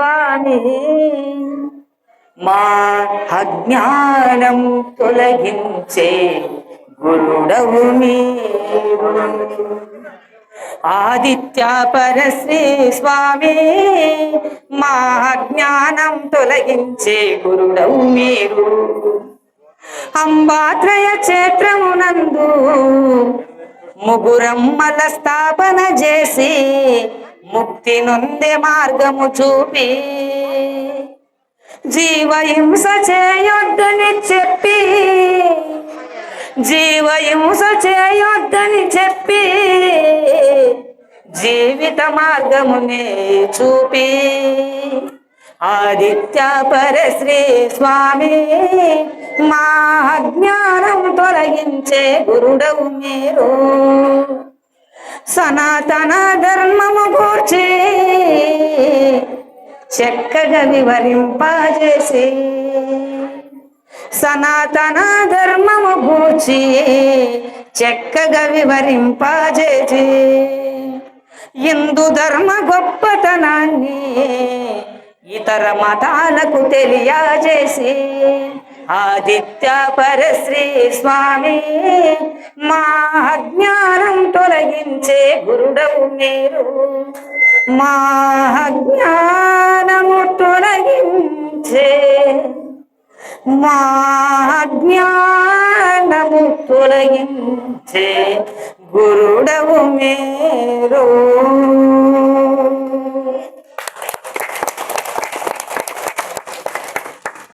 స్వామి మా అజ్ఞానం తొలగించే గురుడవు మీరు. ఆదిత్య పరశ్రీ స్వామి మా అజ్ఞానం తొలగించే గురుడవు మీరు. అంబాత్రయ క్షేత్రమునందు ముగురమ్మల స్థాపన చేసి ముక్తి నొందే మార్గము చూపి జీవహింస చేయొద్దని చెప్పి జీవహింస చేయొద్దని చెప్పి జీవిత మార్గమునే చూపి ఆదిత్య పరశ్రీ స్వామి మా అజ్ఞానం తొలగించే గురుడవు మీరు. సనాతన ధర్మము గూర్చి చక్కగా వివరింపజేసి సనాతన ధర్మము గూర్చి చక్కగా వివరింపజేసి హిందూ ధర్మ గొప్పతనాన్ని ఇతర మతాలకు తెలియజేసి ఆదిత్య పరశ్రీ స్వామి మా అజ్ఞానం తొలగించే గురుడవు మీరు. మా అజ్ఞానము తొలగించే మా అజ్ఞానము తొలగించే గురుడవు మీరు.